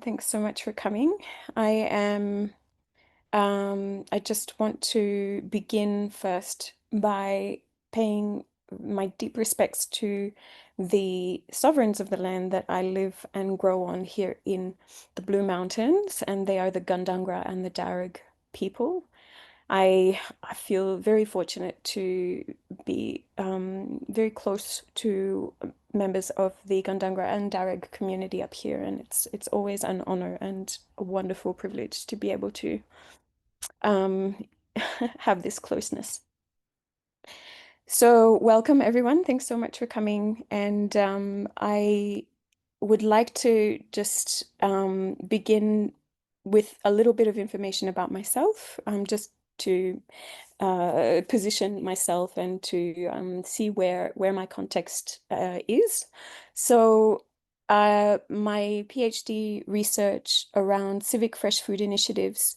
Thanks so much for coming. I am, I just want to begin first by paying my deep respects to the sovereigns of the land that I live and grow on here in the Blue Mountains, and they are the Gundungra and the Darug people. I feel very fortunate to be very close to members of the Gundungra and Darug community up here, and it's always an honor and a wonderful privilege to be able to um, have this closeness. So, welcome everyone. Thanks so much for coming, and I would like to just begin with a little bit of information about myself, just to position myself and to see where my context is. So, my PhD research around civic fresh food initiatives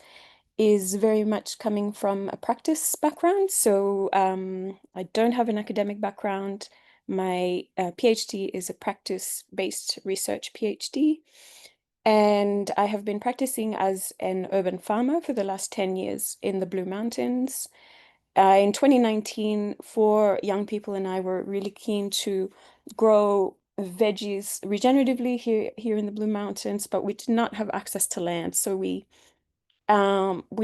is very much coming from a practice background. So, I don't have an academic background. My PhD is a practice-based research PhD. And I have been practicing as an urban farmer for the last 10 years in the Blue Mountains. In 2019, four young people and I were really keen to grow veggies regeneratively here in the Blue Mountains, but we did not have access to land. So we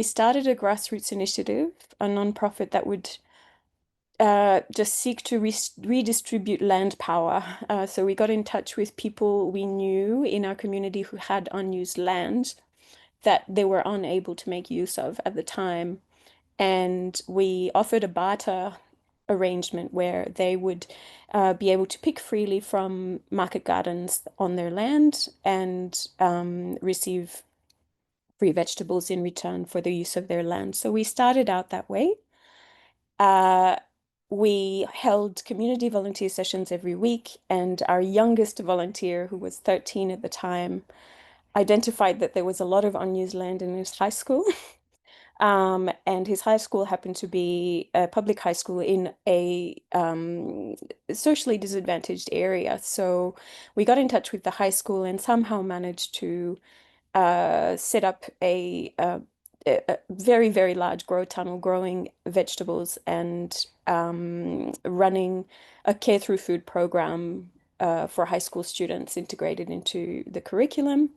started a grassroots initiative, a nonprofit that would just seek to redistribute land power. So we got in touch with people we knew in our community who had unused land that they were unable to make use of at the time. And we offered a barter arrangement where they would be able to pick freely from market gardens on their land and receive free vegetables in return for the use of their land. So we started out that way. Uh, we held community volunteer sessions every week, and our youngest volunteer, who was 13 at the time, identified that there was a lot of unused land in his high school. And his high school happened to be a public high school in a socially disadvantaged area. So we got in touch with the high school and somehow managed to set up a very, very large grow tunnel growing vegetables and running a care through food program for high school students integrated into the curriculum,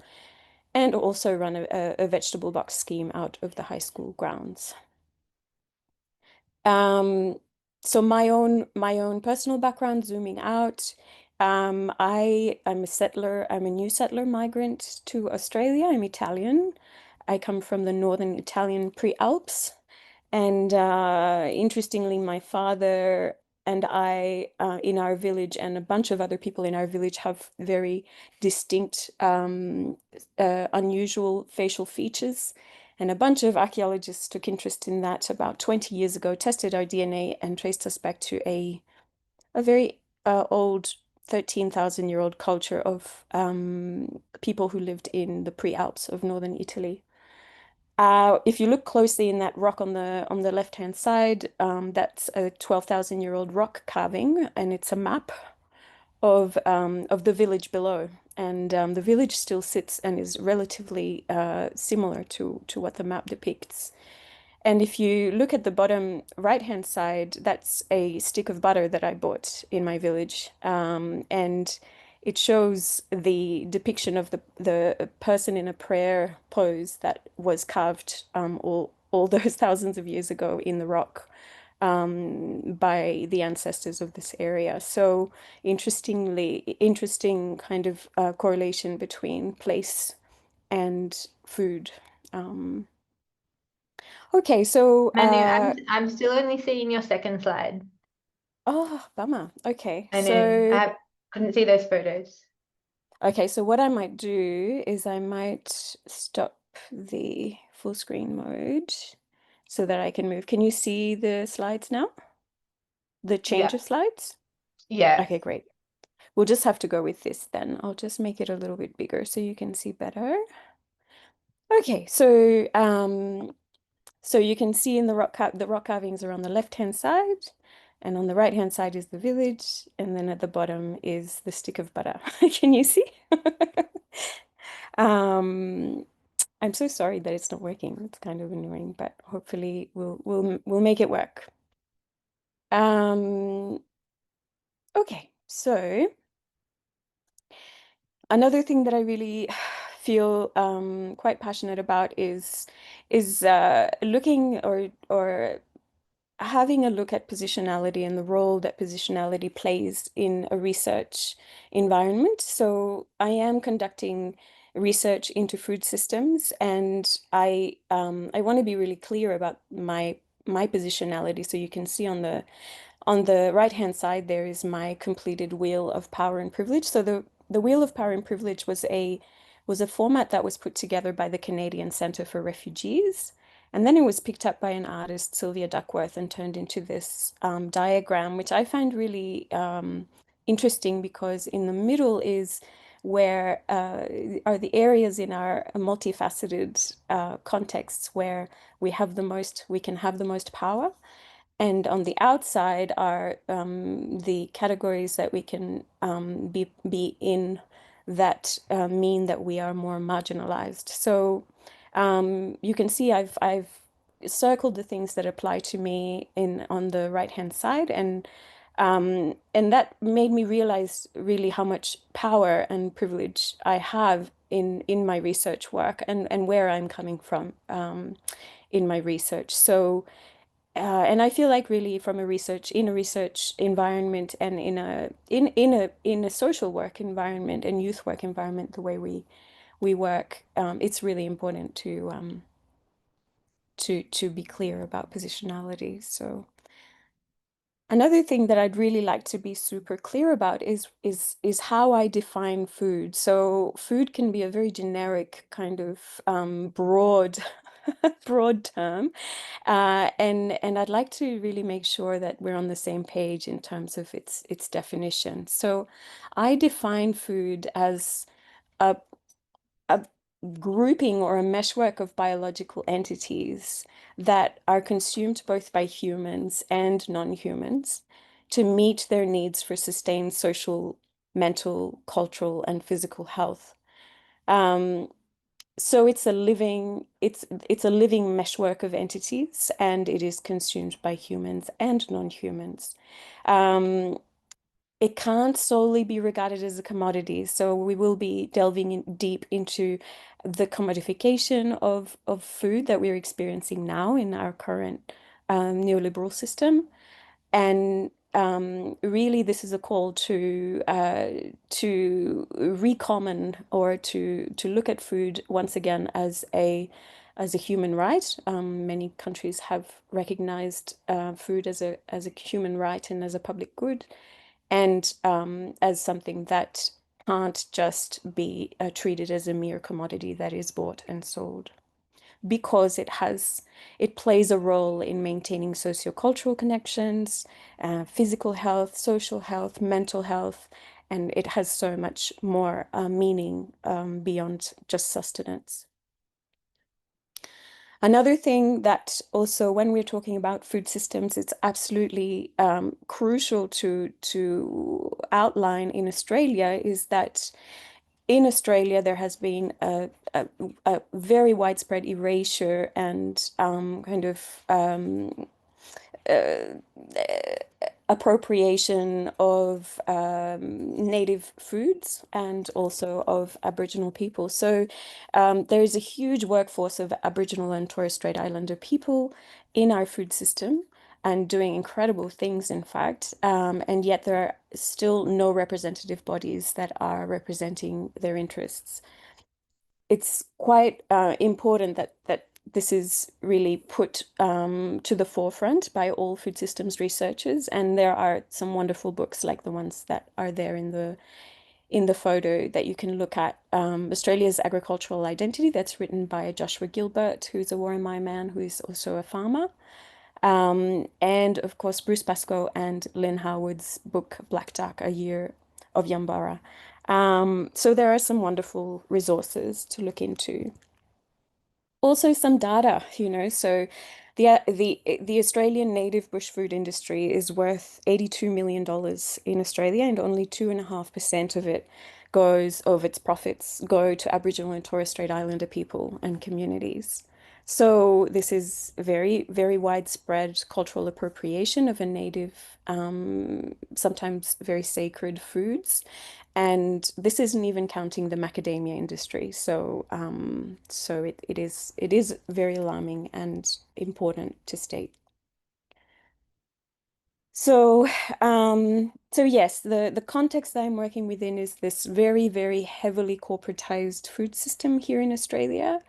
and also run a vegetable box scheme out of the high school grounds. Um, so my own personal background, zooming out, I'm a settler. I'm a new settler migrant to Australia. I'm Italian. I come from the northern Italian pre-Alps. And interestingly, my father and I, in our village, and a bunch of other people in our village have very distinct, unusual facial features. And a bunch of archaeologists took interest in that about 20 years ago, tested our DNA, and traced us back to a very old 13,000-year-old culture of people who lived in the pre-Alps of northern Italy. If you look closely in that rock on the left-hand side, that's a 12,000-year-old rock carving, and it's a map of the village below. And the village still sits and is relatively similar to what the map depicts. And if you look at the bottom right-hand side, that's a stick of butter that I bought in my village. And it shows the depiction of the person in a prayer pose that was carved all those thousands of years ago in the rock by the ancestors of this area. So interesting kind of correlation between place and food. Um, Okay, so Manu, I'm still only seeing your second slide. oh, bummer. Okay. I know. Couldn't see those photos. So what I might do is I might stop the full screen mode so that I can move. Can you see the slides now? The change Yeah. of slides? Yeah. Okay, great. We'll just have to go with this then. I'll just make it a little bit bigger so you can see better. Okay, so you can see in the rock carvings are on the left-hand side, and on the right-hand side is the village, and then at the bottom is the stick of butter. Can you see? Um, I'm so sorry that it's not working. It's kind of annoying, but hopefully we'll make it work. Um, okay, so another thing that I really feel quite passionate about is looking or having a look at positionality and the role that positionality plays in a research environment. So I am conducting research into food systems, and I want to be really clear about my positionality. So you can see on the right-hand side, there is my completed Wheel of Power and Privilege. So the Wheel of Power and Privilege was a format that was put together by the Canadian Centre for Refugees. And then it was picked up by an artist, Sylvia Duckworth, and turned into this diagram, which I find really interesting because in the middle is where are the areas in our multifaceted contexts where we can have the most power. And on the outside are the categories that we can be in that mean that we are more marginalized. So you can see I've circled the things that apply to me in on the right-hand side, and that made me realize really how much power and privilege I have in my research work and where I'm coming from in my research. So and I feel like really from a research environment and in a social work environment and youth work environment, the way we work, it's really important to be clear about positionality. So another thing that I'd really like to be super clear about is how I define food. So food can be a very generic kind of broad broad term. And I'd like to really make sure that we're on the same page in terms of its definition. So I define food as a, a grouping or a meshwork of biological entities that are consumed both by humans and non-humans to meet their needs for sustained social, mental, cultural, and physical health. Um, so it's a living meshwork of entities, and it is consumed by humans and non-humans. Um, it can't solely be regarded as a commodity. So we will be delving in deep into the commodification of food that we're experiencing now in our current neoliberal system. And really, this is a call to recommon or to look at food once again as a human right. Many countries have recognized food as a human right and as a public good, and as something that can't just be treated as a mere commodity that is bought and sold because it plays a role in maintaining sociocultural connections, physical health, social health, mental health, and it has so much more meaning beyond just sustenance. Another thing that also, when we're talking about food systems, it's absolutely crucial to outline in Australia is that in Australia, there has been a very widespread erasure and kind of uh, appropriation of native foods and also of Aboriginal people. So there is a huge workforce of Aboriginal and Torres Strait Islander people in our food system and doing incredible things, in fact. And yet there are still no representative bodies that are representing their interests. It's quite important that this is really put to the forefront by all food systems researchers, and there are some wonderful books like the ones that are there in the photo that you can look at. Australia's Agricultural Identity, that's written by Joshua Gilbert, who's a Worimi man who is also a farmer. And of course, Bruce Pascoe and Lynn Harwood's book, Black Duck, A Year of Yambara. So there are some wonderful resources to look into. Also some data, so the Australian native bush food industry is worth $82 million in Australia, and only 2.5% of it of its profits go to Aboriginal and Torres Strait Islander people and communities. So this is very, very widespread cultural appropriation of a native, sometimes very sacred foods. And this isn't even counting the macadamia industry. So, it is very alarming and important to state. So yes, the context that I'm working within is this very, very heavily corporatized food system here in Australia,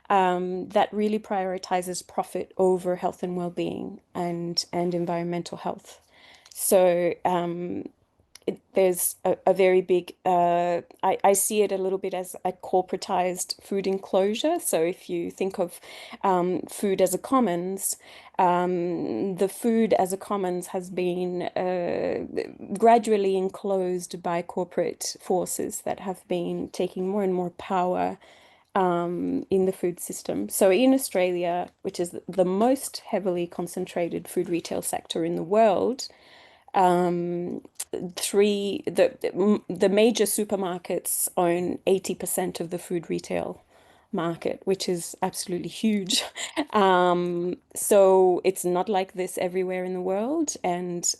that really prioritizes profit over health and well-being and environmental health. So there's a very big, I see it a little bit as a corporatized food enclosure. So if you think of food as a commons, the food as a commons has been gradually enclosed by corporate forces that have been taking more and more power in the food system. So in Australia, which is the most heavily concentrated food retail sector in the world, um, the major supermarkets own 80% of the food retail market, which is absolutely huge. So it's not like this everywhere in the world, and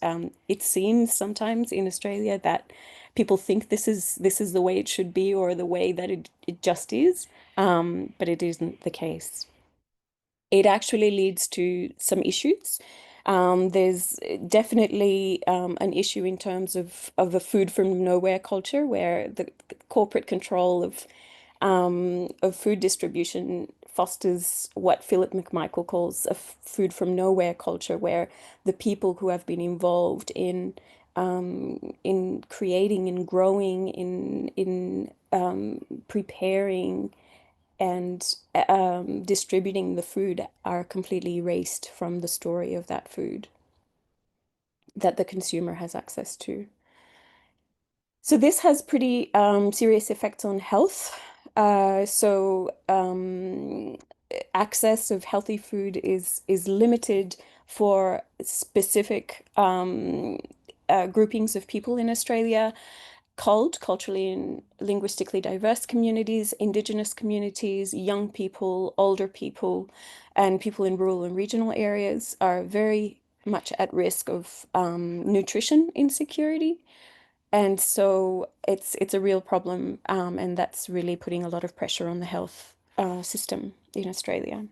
it seems sometimes in Australia that people think this is the way it should be or the way that it just is, but it isn't the case. It actually leads to some issues. There's definitely an issue in terms of a food from nowhere culture where the corporate control of food distribution fosters what Philip McMichael calls a food from nowhere culture, where the people who have been involved in creating and growing, in preparing and distributing the food are completely erased from the story of that food that the consumer has access to. So this has pretty serious effects on health. Access of healthy food is limited for specific groupings of people in Australia, culturally and linguistically diverse communities, Indigenous communities, young people, older people, and people in rural and regional areas are very much at risk of nutrition insecurity. And so it's a real problem, and that's really putting a lot of pressure on the health system in Australia.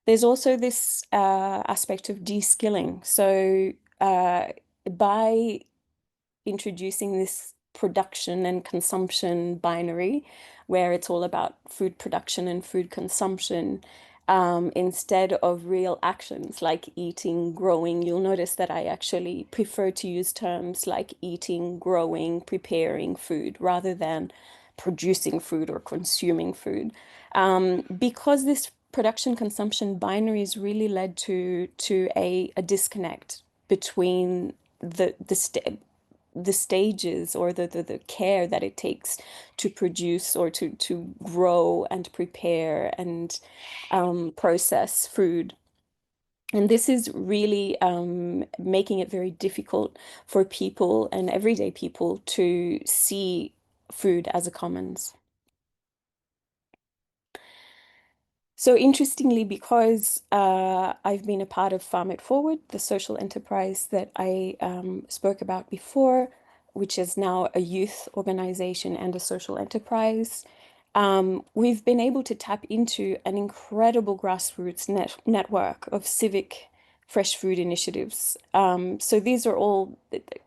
There's also this aspect of de-skilling. So by introducing this production and consumption binary, where it's all about food production and food consumption, instead of real actions like eating, growing. You'll notice that I actually prefer to use terms like eating, growing, preparing food rather than producing food or consuming food, because this production consumption binary has really led to a disconnect between the stages or the care that it takes to produce or to grow and prepare and process food. And this is really making it very difficult for people and everyday people to see food as a commons. So interestingly, because I've been a part of Farm It Forward, the social enterprise that I spoke about before, which is now a youth organization and a social enterprise, we've been able to tap into an incredible grassroots network of civic fresh food initiatives. So these are all,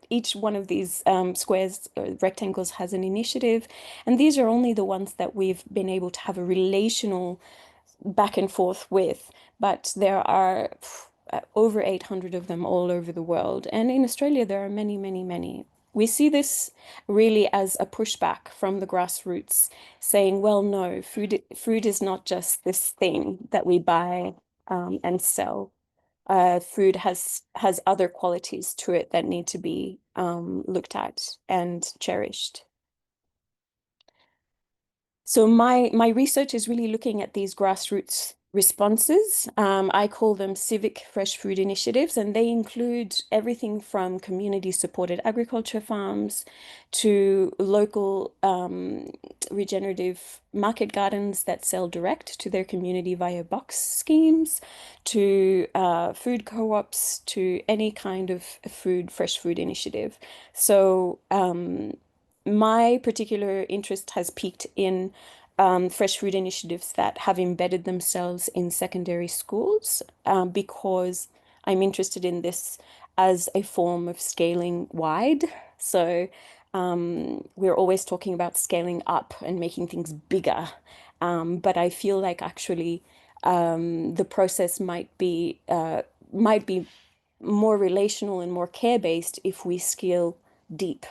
each one of these squares, rectangles has an initiative, and these are only the ones that we've been able to have a relational back and forth with, but there are over 800 of them all over the world. And in Australia, there are many, many, many. We see this really as a pushback from the grassroots, saying, well, no, food is not just this thing that we buy and sell. Food has other qualities to it that need to be looked at and cherished. So my research is really looking at these grassroots responses. I call them civic fresh food initiatives, and they include everything from community supported agriculture farms to local regenerative market gardens that sell direct to their community via box schemes, to food co-ops, to any kind of fresh food initiative. So my particular interest has peaked in fresh food initiatives that have embedded themselves in secondary schools because I'm interested in this as a form of scaling wide. So we're always talking about scaling up and making things bigger. But I feel like actually the process might be more relational and more care-based if we scale deep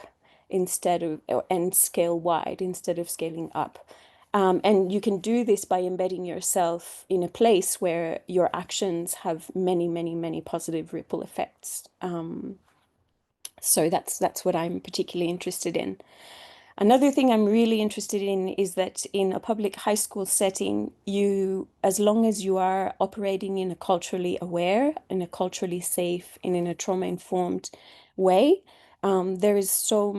instead of and scale wide instead of scaling up. And you can do this by embedding yourself in a place where your actions have many, many, many positive ripple effects. So that's what I'm particularly interested in. Another thing I'm really interested in is that in a public high school setting, as long as you are operating in a culturally aware, in a culturally safe, and in a trauma-informed way, there's so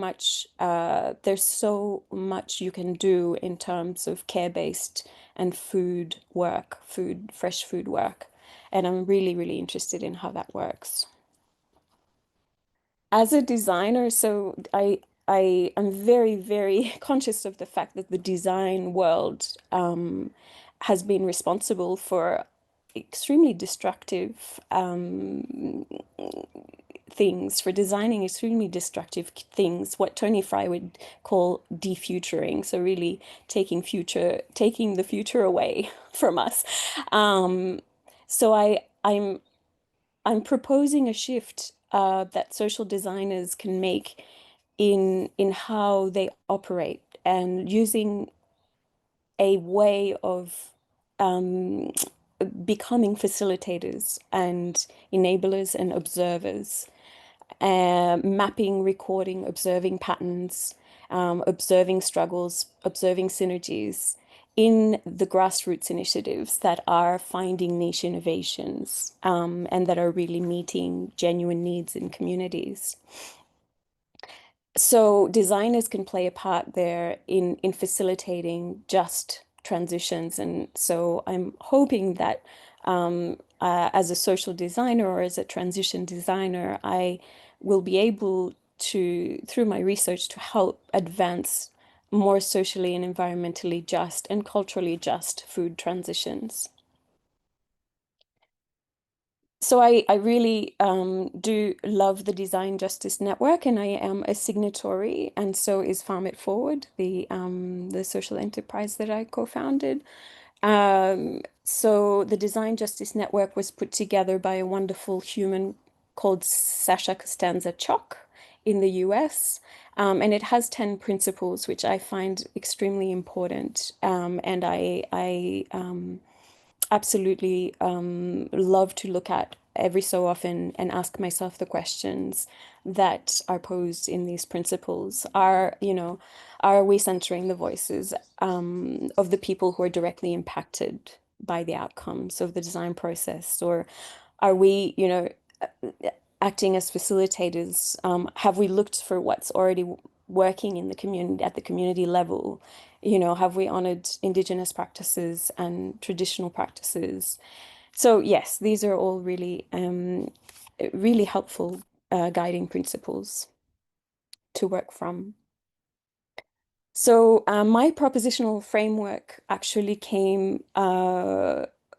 much you can do in terms of care-based and fresh food work. And I'm really, really interested in how that works. As a designer, I am very, very conscious of the fact that the design world has been responsible for extremely destructive things, for designing extremely destructive things, what Tony Fry would call defuturing. So really taking the future away from us. Um, so I'm proposing a shift that social designers can make in how they operate and using a way of um, becoming facilitators and enablers and observers, mapping, recording, observing patterns, observing struggles, observing synergies in the grassroots initiatives that are finding niche innovations and that are really meeting genuine needs in communities. So designers can play a part there in facilitating just transitions. And so I'm hoping that as a social designer or as a transition designer, I will be able to, through my research, to help advance more socially and environmentally just and culturally just food transitions. So I really do love the Design Justice Network, and I am a signatory, and so is Farm It Forward, the social enterprise that I co-founded. So the Design Justice Network was put together by a wonderful human called Sasha Costanza Chock in the US. And it has 10 principles, which I find extremely important. And I absolutely love to look at every so often and ask myself the questions that are posed in these principles. Are we centering the voices of the people who are directly impacted by the outcomes of the design process? Or are we, acting as facilitators? Have we looked for what's already working in the community at the community level? Have we honored Indigenous practices and traditional practices? So yes, these are all really helpful guiding principles to work from. So my propositional framework actually came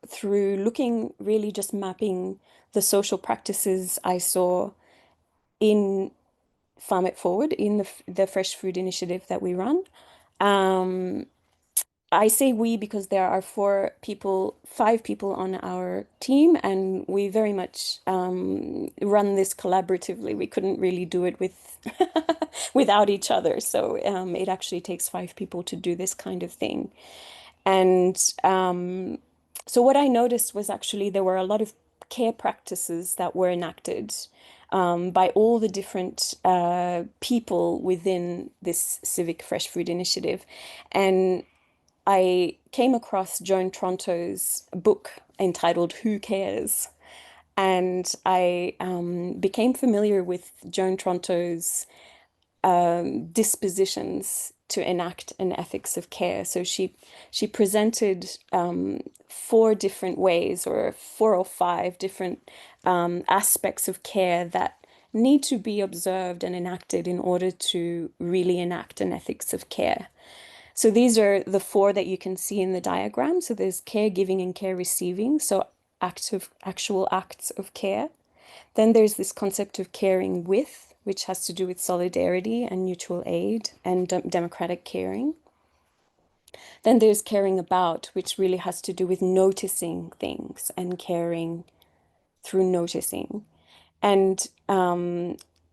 through looking, really just mapping the social practices I saw in Farm It Forward, in the Fresh Food Initiative that we run. Um, I say we because there are 5 people on our team, and we very much run this collaboratively. We couldn't really do it without each other. So it actually takes 5 people to do this kind of thing. And so what I noticed was actually there were a lot of care practices that were enacted by all the different people within this Civic Fresh Food Initiative. And I came across Joan Tronto's book entitled Who Cares? And I became familiar with Joan Tronto's dispositions to enact an ethics of care. So she presented four different ways, or four or five different aspects of care that need to be observed and enacted in order to really enact an ethics of care. So these are the four that you can see in the diagram. So there's caregiving and care receiving, so actual acts of care. Then there's this concept of caring with, which has to do with solidarity and mutual aid and democratic caring. Then there's caring about, which really has to do with noticing things and caring through noticing. And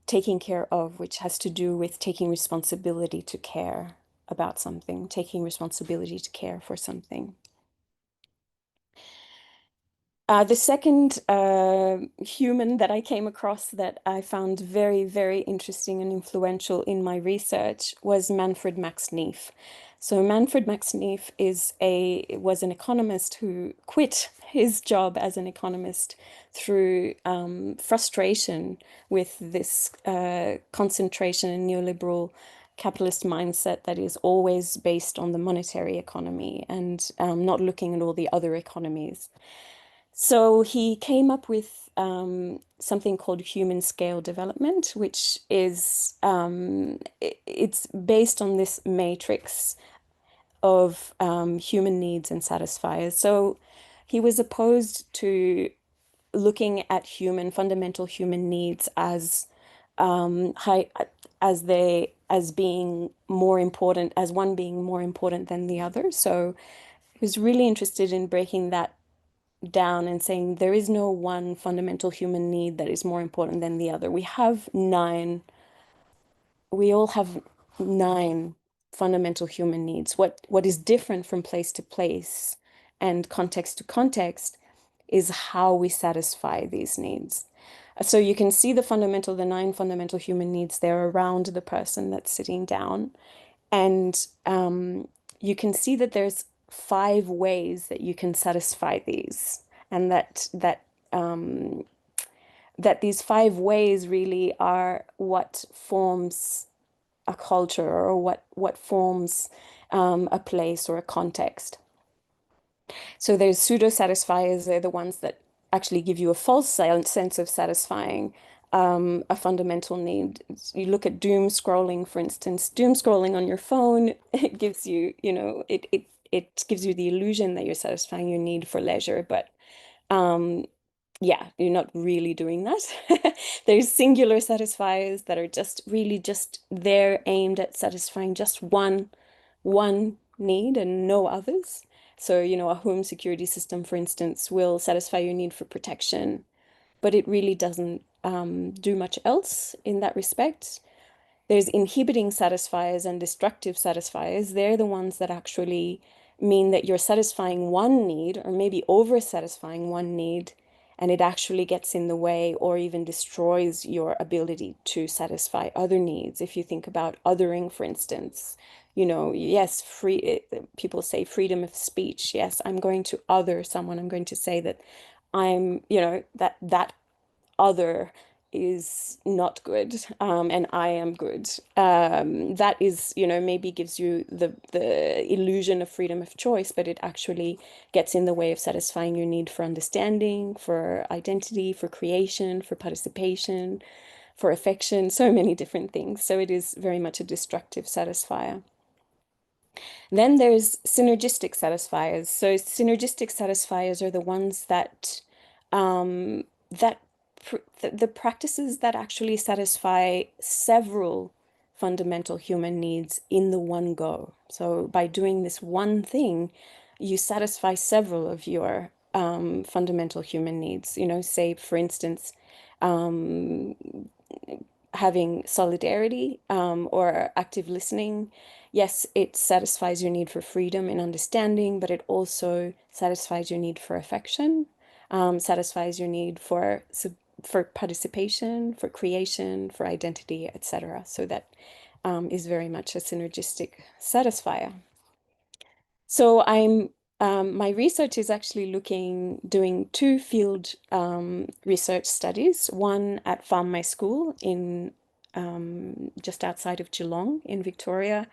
taking care of, which has to do with taking responsibility to care about something, taking responsibility to care for something. The second human that I came across that I found very, very interesting and influential in my research was Manfred Max Neef. So Manfred Max Neef was an economist who quit his job as an economist through frustration with this concentration and neoliberal capitalist mindset that is always based on the monetary economy and not looking at all the other economies. So he came up with something called human scale development, which is it's based on this matrix of human needs and satisfiers. So he was opposed to looking at fundamental human needs as high as being more important, as one being more important than the other. So he was really interested in breaking that down and saying there is no one fundamental human need that is more important than the other. We all have nine fundamental human needs. What is different from place to place and context to context is how we satisfy these needs. So you can see the nine fundamental human needs there around the person that's sitting down. And you can see that there's five ways that you can satisfy these, and that these five ways really are what forms a culture, or what forms a place or a context. So there's pseudo satisfiers. They're the ones that actually give you a false sense of satisfying a fundamental need. You look at doom scrolling, for instance. Doom scrolling on your phone, it gives you, it gives you the illusion that you're satisfying your need for leisure, but um, yeah, you're not really doing that. There's singular satisfiers that are just really just there aimed at satisfying just one need and no others. So, a home security system, for instance, will satisfy your need for protection, but it really doesn't do much else in that respect. There's inhibiting satisfiers and destructive satisfiers. They're the ones that actually mean that you're satisfying one need, or maybe over satisfying one need, and it actually gets in the way or even destroys your ability to satisfy other needs. If you think about othering, for instance, yes, people say freedom of speech. Yes, I'm going to other someone. I'm going to say that that other is not good, and I am good. That is, maybe gives you the illusion of freedom of choice, but it actually gets in the way of satisfying your need for understanding, for identity, for creation, for participation, for affection, so many different things. So it is very much a destructive satisfier. Then there's synergistic satisfiers. So synergistic satisfiers are the ones that the practices that actually satisfy several fundamental human needs in the one go. So by doing this one thing, you satisfy several of your fundamental human needs. Say, for instance, um, having solidarity or active listening. Yes, it satisfies your need for freedom and understanding, but it also satisfies your need for affection, satisfies your need for participation, for creation, for identity, etc. So that is very much a synergistic satisfier. So my research is actually doing two field research studies, one at Farm My School in just outside of Geelong in Victoria,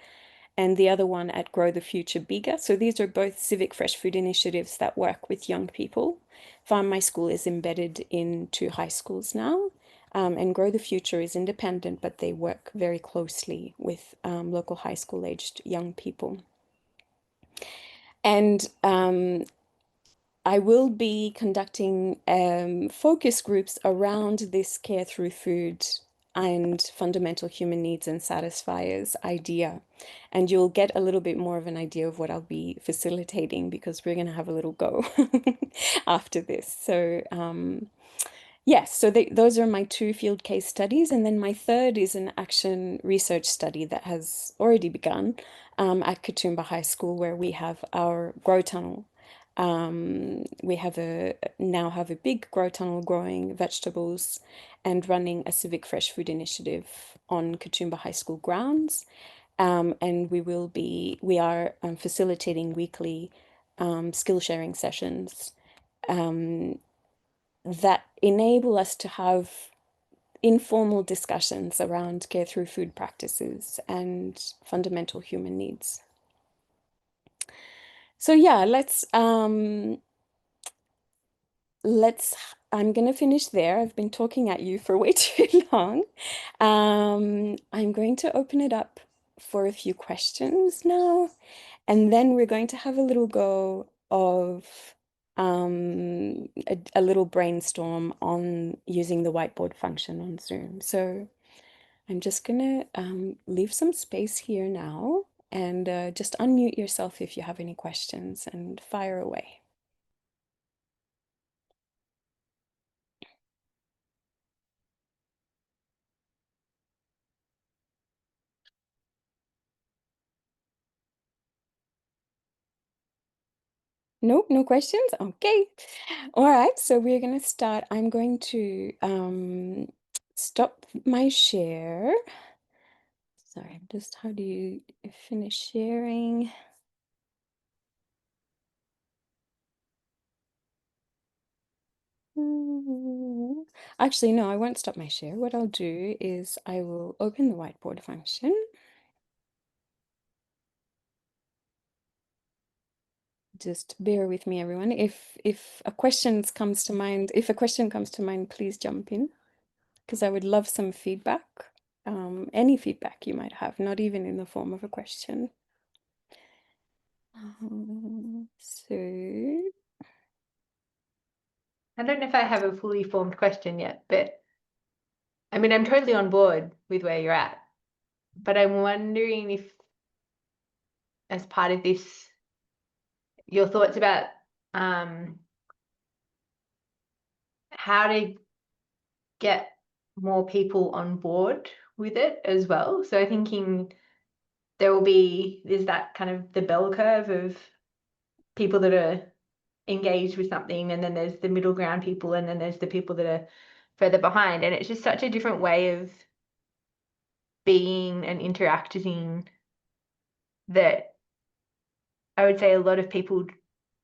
and the other one at Grow the Future Bigger. So these are both civic fresh food initiatives that work with young people. Farm My School is embedded in two high schools now, and Grow the Future is independent, but they work very closely with local high school aged young people. And I will be conducting focus groups around this care through food and fundamental human needs and satisfiers idea. And you'll get a little bit more of an idea of what I'll be facilitating because we're going to have a little go after this. So, yes, so those are my two field case studies. And then my third is an action research study that has already begun at Katoomba High School, where we have our grow tunnel. We have now have a big grow tunnel growing vegetables and running a civic fresh food initiative on Katoomba High School grounds. And we are facilitating weekly skill sharing sessions that enable us to have informal discussions around care through food practices and fundamental human needs. So yeah, let's I'm gonna finish there. I've been talking at you for way too long. I'm going to open it up for a few questions now, and then we're going to have a little go of a little brainstorm on using the whiteboard function on Zoom. So I'm just gonna leave some space here now and just unmute yourself if you have any questions and fire away. Nope, no questions? Okay. All right, so we're gonna start. I'm going to stop my share. Sorry, just how do you finish sharing? Actually, no, I won't stop my share. What I'll do is I will open the whiteboard function. Just bear with me, everyone. If a question comes to mind, please jump in because I would love some feedback. Any feedback you might have, not even in the form of a question. So I don't know if I have a fully formed question yet, but I mean, I'm totally on board with where you're at, but I'm wondering if, as part of this, your thoughts about how to get more people on board with it as well. So thinking there's that kind of the bell curve of people that are engaged with something, and then there's the middle ground people, and then there's the people that are further behind. And it's just such a different way of being and interacting that I would say a lot of people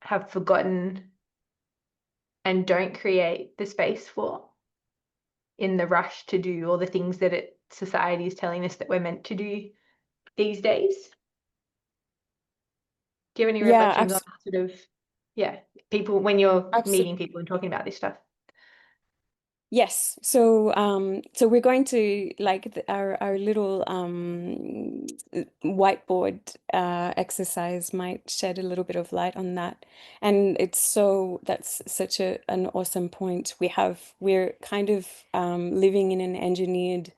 have forgotten and don't create the space for in the rush to do all the things that society is telling us that we're meant to do these days. Do you have any yeah, reflections on sort of, yeah, people when you're absolutely. meeting people and talking about this stuff? Yes. So we're going to like our little whiteboard exercise might shed a little bit of light on that. And that's such an awesome point. We're kind of living in an engineered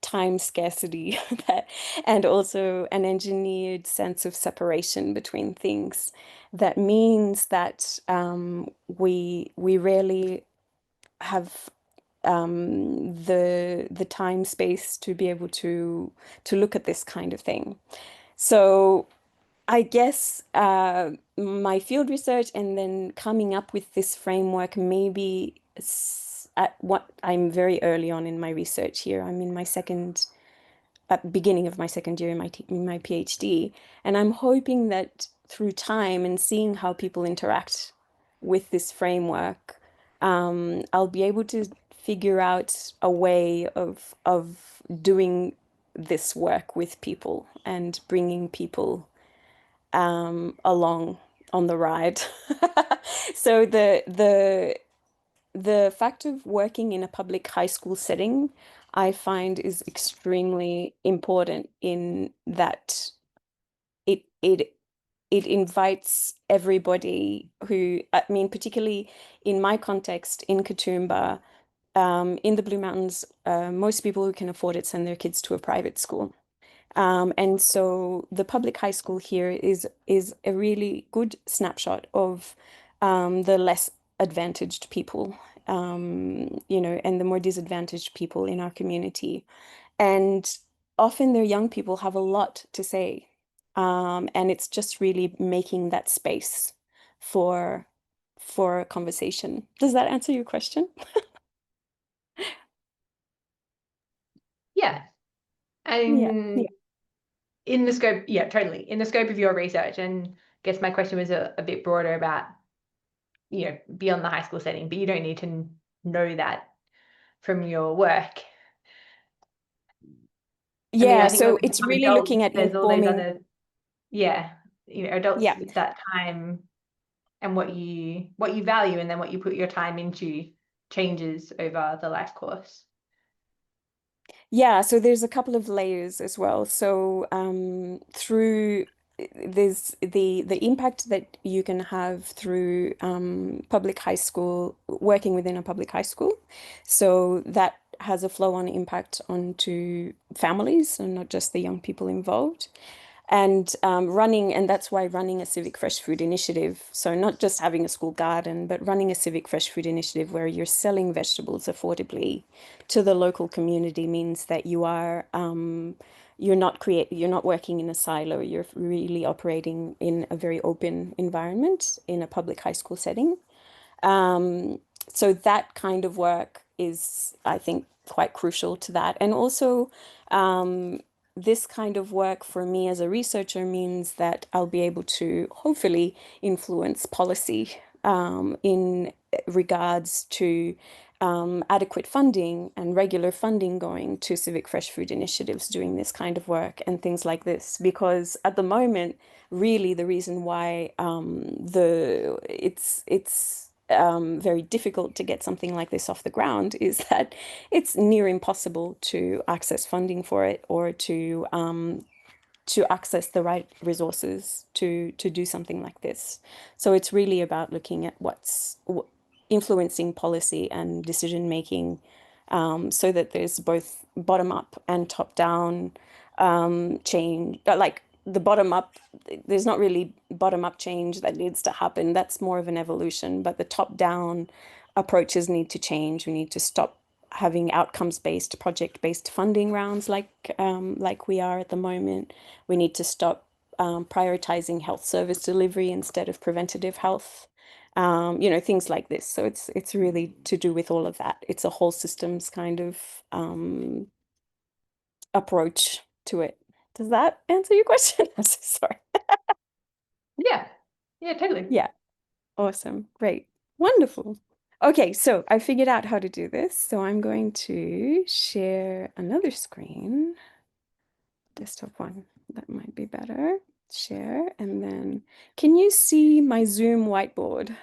time scarcity that and also an engineered sense of separation between things. That means that we rarely have the time space to be able to look at this kind of thing. So I guess my field research and then coming up with this framework maybe at what I'm very early on in my research here. I'm in my beginning of my second year in my PhD, and I'm hoping that through time and seeing how people interact with this framework, I'll be able to figure out a way of doing this work with people and bringing people along on the ride. So the fact of working in a public high school setting, I find is extremely important in that it it it invites everybody who, I mean, particularly in my context in Katoomba, in the Blue Mountains, most people who can afford it send their kids to a private school. And so the public high school here is a really good snapshot of the less advantaged people, and the more disadvantaged people in our community. And often their young people have a lot to say. And it's just really making that space for for a conversation. Does that answer your question? Yeah. Yeah, And yeah. in the scope, yeah, totally. In the scope of your research, and I guess my question was a bit broader about, beyond the high school setting, but you don't need to know that from your work. I mean, Yeah, I think when so we it's become really adults, looking at there's all those informing. other, yeah, adults Yeah. with that time and what you value, and then what you put your time into changes over the life course. Yeah, so there's a couple of layers as well. So through there's the impact that you can have through public high school, working within a public high school. So that has a flow-on impact onto families and not just the young people involved. And that's why running a civic fresh food initiative, so not just having a school garden, but running a civic fresh food initiative where you're selling vegetables affordably to the local community means that you're not working in a silo. You're really operating in a very open environment in a public high school setting. So that kind of work is, I think, quite crucial to that. And also, this kind of work for me as a researcher means that I'll be able to hopefully influence policy in regards to adequate funding and regular funding going to civic fresh food initiatives doing this kind of work and things like this. Because at the moment, really the reason why it's very difficult to get something like this off the ground is that it's near impossible to access funding for it or to access the right resources to do something like this. So it's really about looking at what's influencing policy and decision making, so that there's both bottom up and top down change. Like the bottom up, there's not really bottom up change that needs to happen. That's more of an evolution, but the top down approaches need to change. We need to stop having outcomes based, project based funding rounds like we are at the moment. We need to stop prioritizing health service delivery instead of preventative health. Things like this. So it's really to do with all of that. It's a whole systems kind of approach to it. Does that answer your question? I'm so sorry. Yeah, yeah, totally. Yeah, awesome. Great. Wonderful. Okay, so I figured out how to do this. So I'm going to share another screen, desktop one. That might be better. Share, and then can you see my Zoom whiteboard?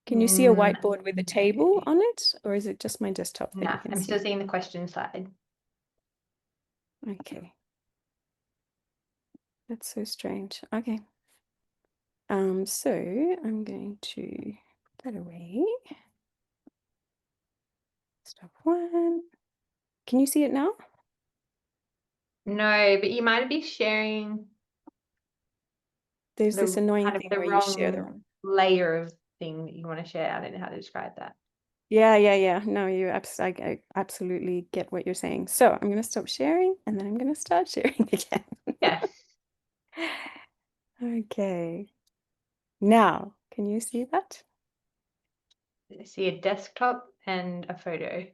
Can you see a Mm, whiteboard with a table on it, or is it just my desktop that no, you can I'm still see? seeing the question slide. Okay, that's so strange. Okay. So I'm going to put that away. Stop one. Can you see it now? No, but you might be sharing There's this the annoying kind of thing the where you share the wrong wrong. layer of thing that you want to share. I don't know how to describe that. Yeah, yeah, yeah. No, I absolutely get what you're saying. So I'm going to stop sharing and then I'm going to start sharing again. Yeah, Okay. Now, can you see that? I see a desktop and a photo.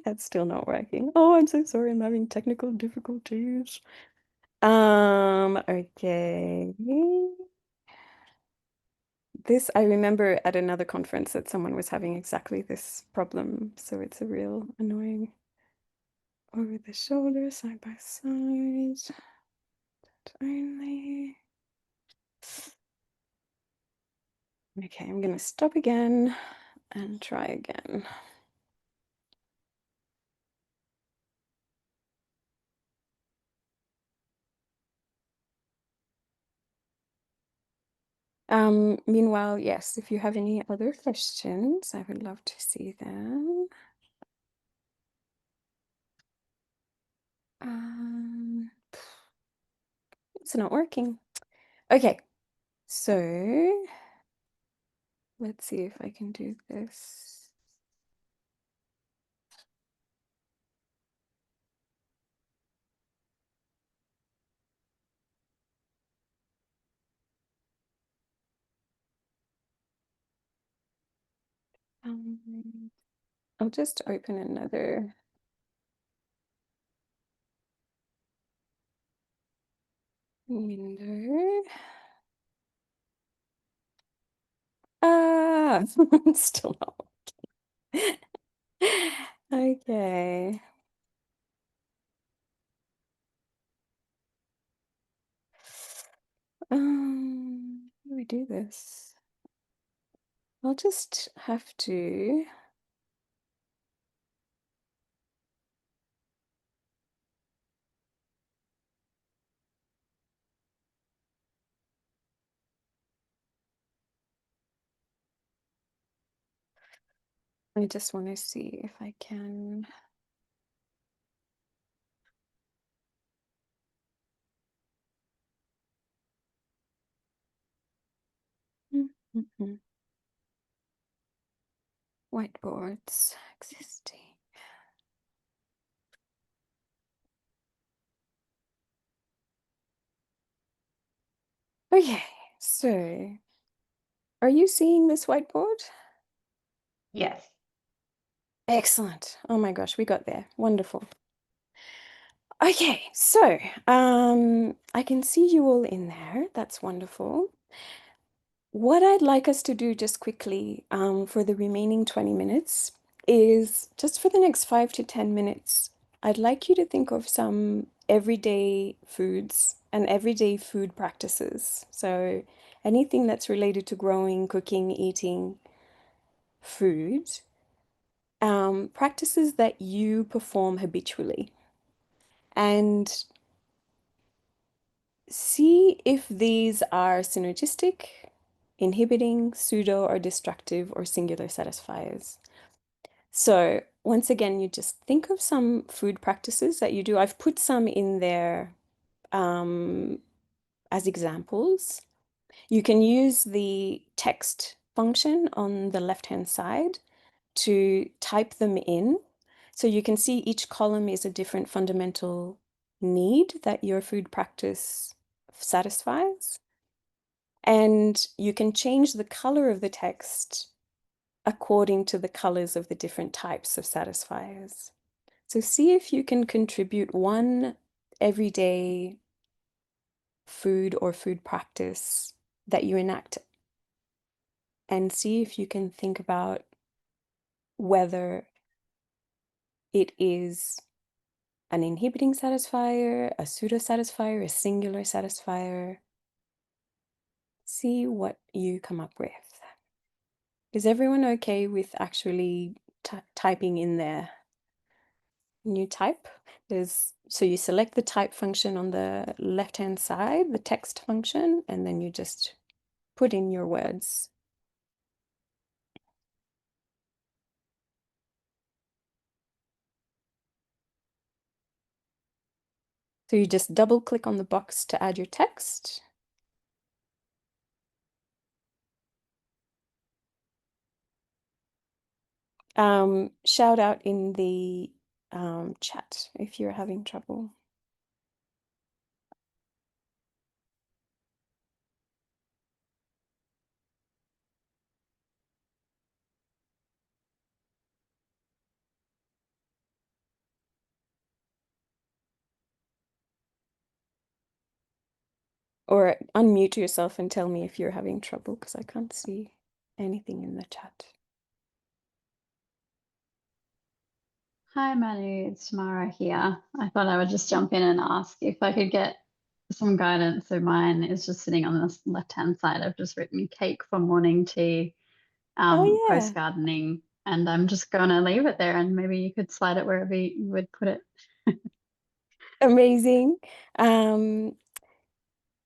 That's still not working. Oh, I'm so sorry. I'm having technical difficulties. Okay. This, I remember at another conference that someone was having exactly this problem, so it's a real annoying over the shoulder, side by side. Only. Okay, I'm gonna stop again and try again. Meanwhile, yes, if you have any other questions, I would love to see them. Um, it's not working. Okay, so let's see if I can do this. I'll just open another window. Ah, still not working. Okay. How do we do this? I'll just have to. I just want to see if I can. Mhm. Whiteboards existing. Okay, so are you seeing this whiteboard? Yes. Excellent. Oh my gosh, we got there. Wonderful. Okay, so I can see you all in there. That's wonderful. What I'd like us to do just quickly for the remaining 20 minutes is just for the next 5 to 10 minutes, I'd like you to think of some everyday foods and everyday food practices. So anything that's related to growing, cooking, eating food, practices that you perform habitually. And see if these are synergistic, inhibiting, pseudo or destructive, or singular satisfiers. So once again, you just think of some food practices that you do. I've put some in there as examples. You can use the text function on the left-hand side to type them in. So you can see each column is a different fundamental need that your food practice satisfies. And you can change the color of the text according to the colors of the different types of satisfiers. So see if you can contribute one everyday food or food practice that you enact, and see if you can think about whether it is an inhibiting satisfier, a pseudo satisfier, a singular satisfier. See what you come up with. Is everyone okay with actually typing in their new type? So you select the type function on the left-hand side, the text function, and then you just put in your words. So you just double click on the box to add your text. Shout out in the chat if you're having trouble. Or unmute yourself and tell me if you're having trouble because I can't see anything in the chat. Hi Manu, it's Mara here. I thought I would just jump in and ask if I could get some guidance. So mine is just sitting on the left-hand side. I've just written cake for morning tea, Oh post yeah, gardening, and I'm just gonna leave it there and maybe you could slide it wherever you would put it. amazing. Um,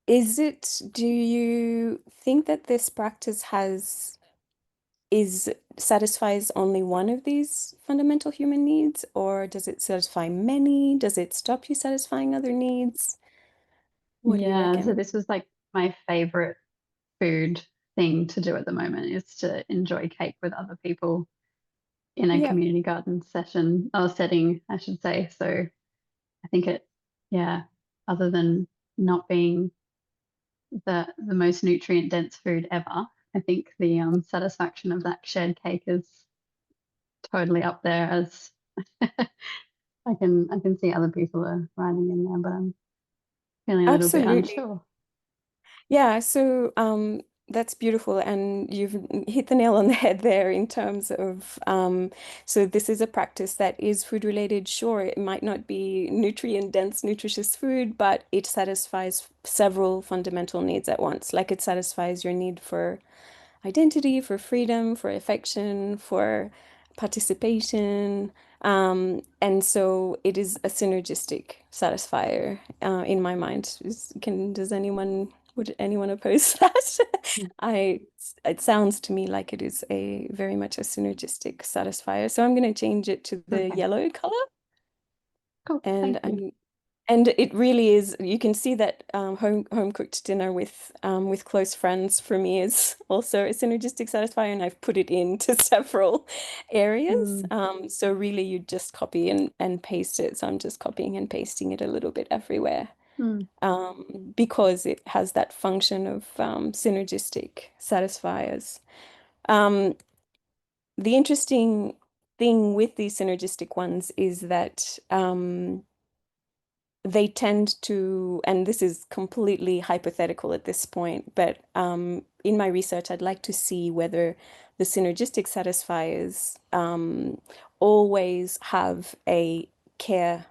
do you think that this practice satisfies only one of these fundamental human needs, or does it satisfy many? Does it stop you satisfying other needs? What do you Yeah, so reckon? this was like my favorite food thing to do at the moment is to enjoy cake with other people in a Yep, community garden session or setting, I should say. So I think yeah, other than not being the most nutrient dense food ever, I think the satisfaction of that shared cake is totally up there as I can see other people are writing in there, but I'm feeling a little bit absolutely. unsure. Yeah, so that's beautiful, and you've hit the nail on the head there in terms of so this is a practice that is food related. Sure, it might not be nutrient dense, nutritious food, but it satisfies several fundamental needs at once. Like it satisfies your need for identity, for freedom, for affection, for participation. And so it is a synergistic satisfier in my mind. Would anyone oppose that? Mm. I, it sounds to me like it is a very much a synergistic satisfier. So I'm going to change it to the Okay, yellow color. cool. And Thank you. it really is, you can see that home cooked dinner with close friends for me is also a synergistic satisfier, and I've put it into several areas. Mm, So really you just copy and paste it. So I'm just copying and pasting it a little bit everywhere mm, because it has that function of synergistic satisfiers. Um, the interesting thing with these synergistic ones is that they tend to, and this is completely hypothetical at this point, but in my research, I'd like to see whether the synergistic satisfiers always have a care,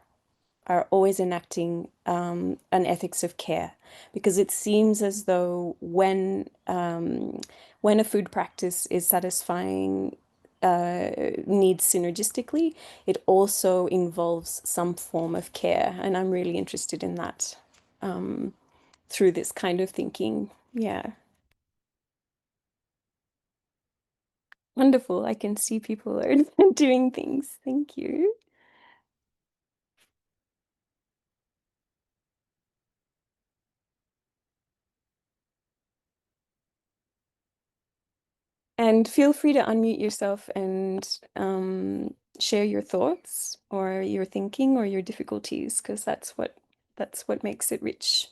are always enacting an ethics of care, because it seems as though when a food practice is satisfying needs synergistically, it also involves some form of care, and I'm really interested in that through this kind of thinking. Yeah, wonderful. I can see people are doing things. Thank you. And feel free to unmute yourself and share your thoughts or your thinking or your difficulties, because that's what makes it rich.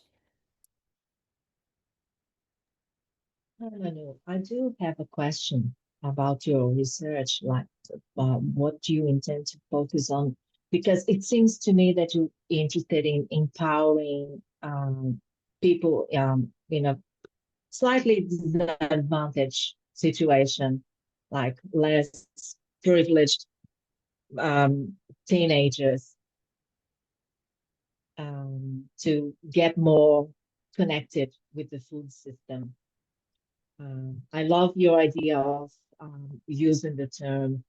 No. I do have a question about your research, like what do you intend to focus on? Because it seems to me that you're interested in empowering people in a slightly disadvantaged situation, like less privileged um, teenagers, to get more connected with the food system. I love your idea of using the term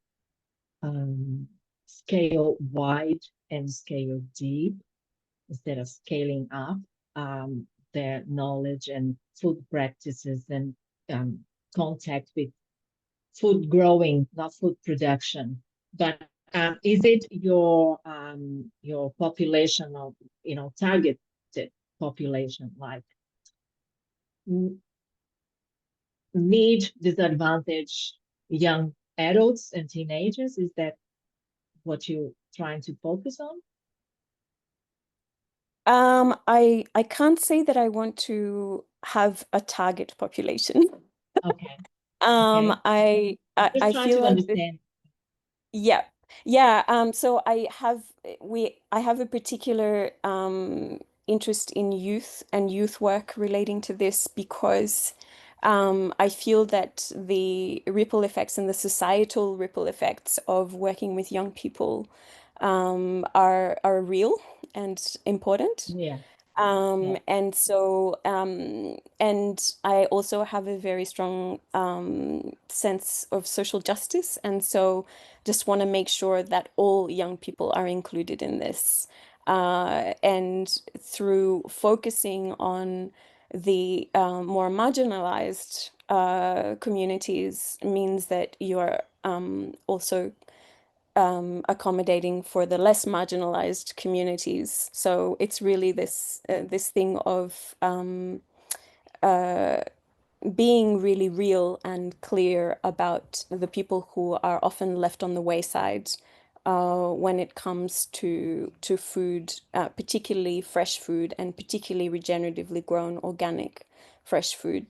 um, scale wide and scale deep instead of scaling up their knowledge and food practices and um, contact with food growing, not food production. But is it your population of targeted population like need disadvantaged young adults and teenagers? Is that what you're trying to focus on? I can't say that I want to have a target population. Okay, okay. I Just trying feel to like this, understand. yeah. Yeah, so I have a particular interest in youth and youth work relating to this because I feel that the ripple effects and the societal ripple effects of working with young people are real and important. Yeah. And so, and I also have a very strong sense of social justice. And so just want to make sure that all young people are included in this. And through focusing on the more marginalized communities means that you're also accommodating for the less marginalized communities. So it's really this thing of uh, being really real and clear about the people who are often left on the wayside when it comes to food, particularly fresh food and particularly regeneratively grown organic fresh food.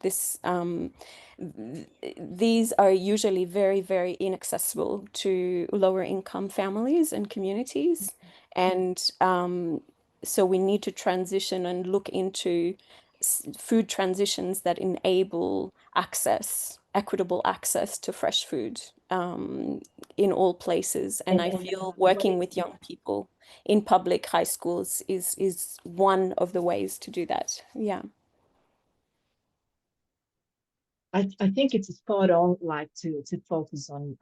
These are usually very, very inaccessible to lower income families and communities. And so we need to transition and look into food transitions that enable access, equitable access to fresh food in all places. And I feel working with young people in public high schools is one of the ways to do that. Yeah. I think it's spot on, like to focus on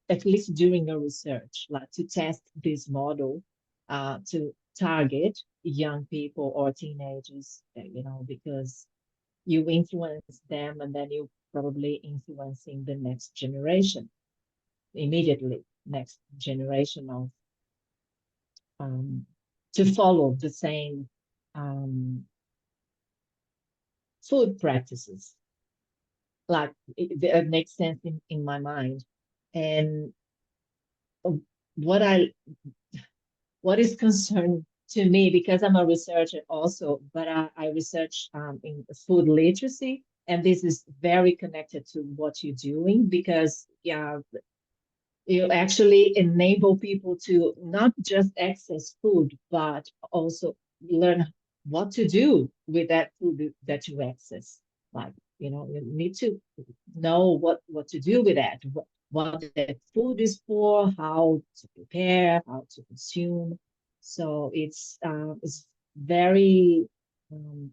at least during a research, like to test this model, to target young people or teenagers, because you influence them and then you probably influencing the next generation immediately, next generation of to follow the same food practices. Like it makes sense in my mind. And what I what is concerned to me, because I'm a researcher also, but I research in food literacy, and this is very connected to what you're doing because yeah, you actually enable people to not just access food, but also learn what to do with that food that you access. Like, you need to know what to do with that, what that food is for, how to prepare, how to consume. So it's very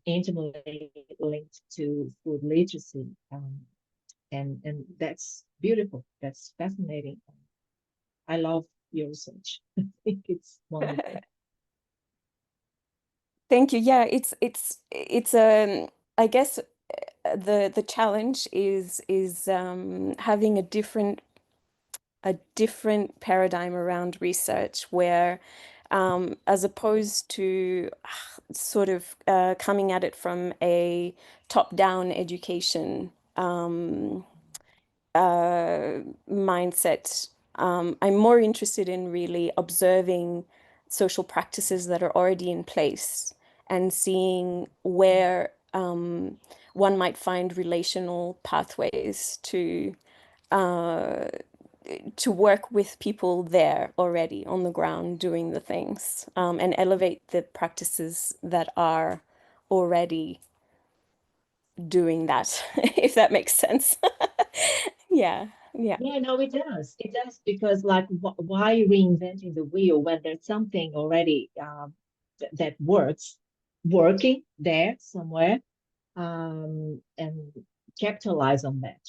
intimately linked to food literacy, and that's beautiful. That's fascinating. I love your research. I think it's wonderful. Thank you. Yeah, it's I guess the challenge is having a different paradigm around research where as opposed to sort of coming at it from a top-down education mindset. I'm more interested in really observing social practices that are already in place and seeing where one might find relational pathways uh, to work with people there already on the ground doing the things and elevate the practices that are already doing that, if that makes sense. Yeah, yeah. Yeah, no, it does. It does because like why reinventing the wheel when there's something already that working there somewhere, and capitalize on that.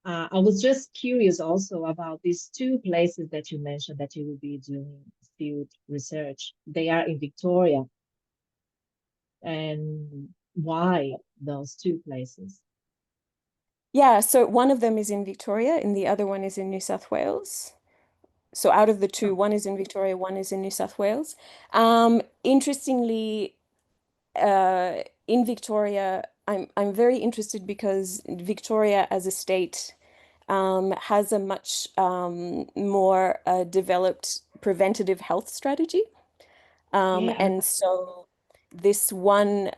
I was just curious also about these two places that you mentioned that you will be doing field research. They are in Victoria, and why those two places? Yeah, so one of them is in Victoria and the other one is in New South Wales. So out of the two, Oh, one is in Victoria, one is in New South Wales. Interestingly, in Victoria, I'm very interested because Victoria as a state has a much more developed preventative health strategy. yeah, And so this one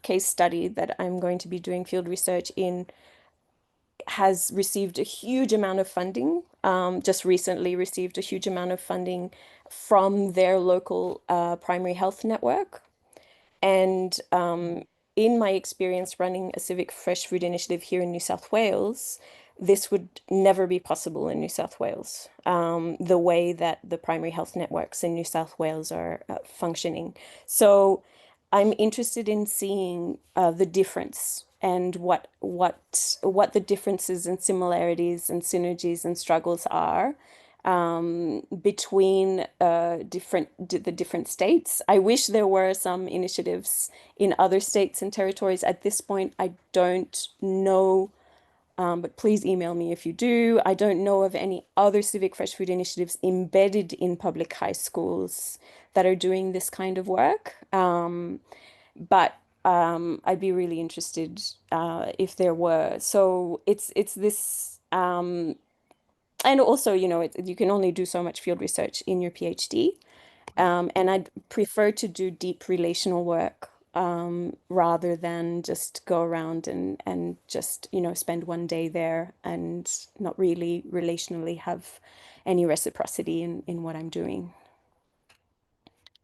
case study that I'm going to be doing field research in has received a huge amount of funding, just recently received a huge amount of funding from their local primary health network. And in my experience running a civic fresh food initiative here in New South Wales, this would never be possible in New South Wales, the way that the primary health networks in New South Wales are functioning. So I'm interested in seeing the difference and what the differences and similarities and synergies and struggles are between the different states. I wish there were some initiatives in other states and territories. At this point, I don't know, but please email me if you do. I don't know of any other civic fresh food initiatives embedded in public high schools that are doing this kind of work. But I'd be really interested if there were. So it's this. And also, you know, you can only do so much field research in your PhD. And I'd prefer to do deep relational work rather than just go around and just, you know, spend one day there and not really relationally have any reciprocity in what I'm doing.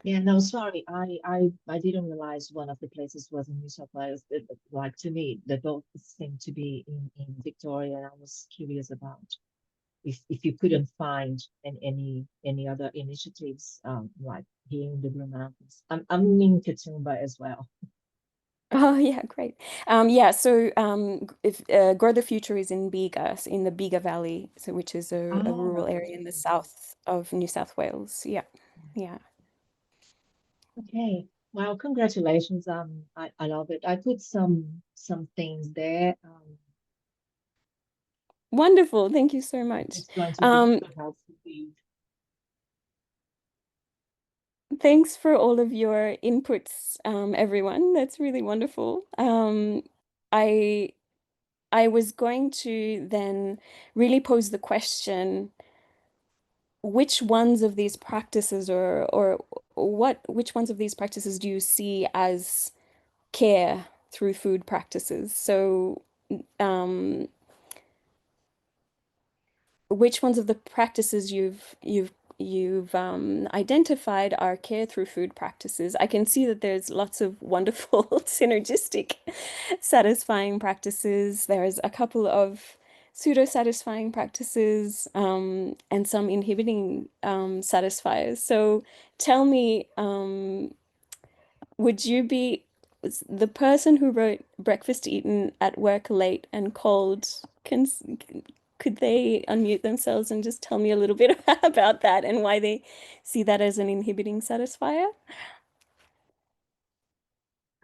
Yeah, no, sorry. I didn't realize one of the places was in New South Wales. Like to me, the both seem to be in Victoria. And I was curious about if you couldn't find any other initiatives like here in the Blue Mountains. I'm in Katoomba as well. Oh yeah, great. Yeah, so if Grow the Future is in Bega, so in the Bega Valley, so which is a rural Oh, area in the south of New South Wales. Yeah, yeah. okay. Well, congratulations. I love it. I put some things there. Wonderful. Thank you so much. It's going to be Um, super helpful for you. Thanks for all of your inputs, everyone. That's really wonderful. I I was going to then really pose the question, which ones of these practices or which ones of these practices do you see as care through food practices? So, um, which ones of the practices you've identified are care through food practices? I can see that there's lots of wonderful synergistic satisfying practices. There's a couple of pseudo-satisfying practices and some inhibiting satisfiers. So tell me, would you be the person who wrote Breakfast Eaten at Work Late and Cold? Could they unmute themselves and just tell me a little bit about that and why they see that as an inhibiting satisfier?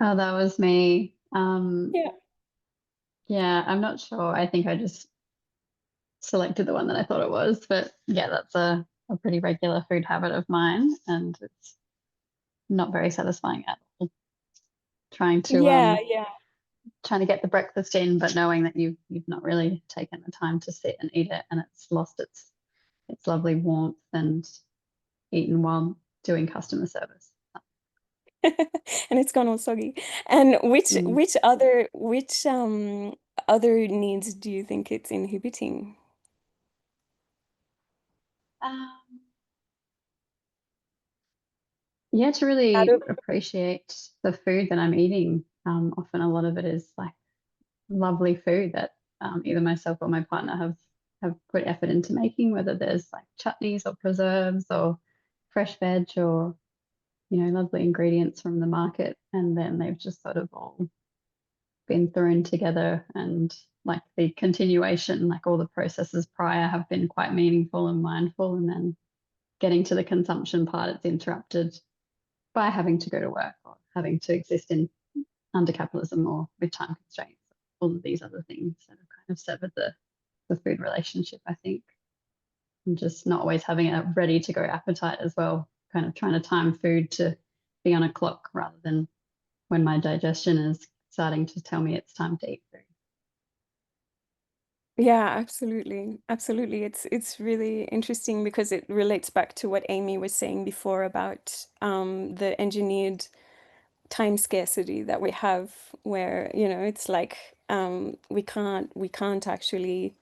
Oh, that was me. Yeah. Yeah, I'm not sure. I think I just selected the one that I thought it was, but yeah, that's a pretty regular food habit of mine, and it's not very satisfying at all. Trying to Yeah, yeah. trying to get the breakfast in, but knowing that you've not really taken the time to sit and eat it, and it's lost its lovely warmth and eaten while doing customer service. And it's gone all soggy. And Mm. which other needs do you think it's inhibiting? Um, yeah, to Out really of appreciate the food that I'm eating. Often a lot of it is like lovely food that either myself or my partner have put effort into making, whether there's like chutneys or preserves or fresh veg or lovely ingredients from the market, and then they've just sort of all been thrown together, and like the continuation, like all the processes prior have been quite meaningful and mindful, and then getting to the consumption part, it's interrupted by having to go to work or having to exist in under capitalism or with time constraints, all of these other things that have kind of severed the food relationship, I think. And just not always having a ready to go appetite as well, kind of trying to time food to be on a clock rather than when my digestion is starting to tell me it's time to eat food. Yeah, absolutely. Absolutely. It's really interesting because it relates back to what Amy was saying before about the engineered time scarcity that we have where, you know, it's like we can't actually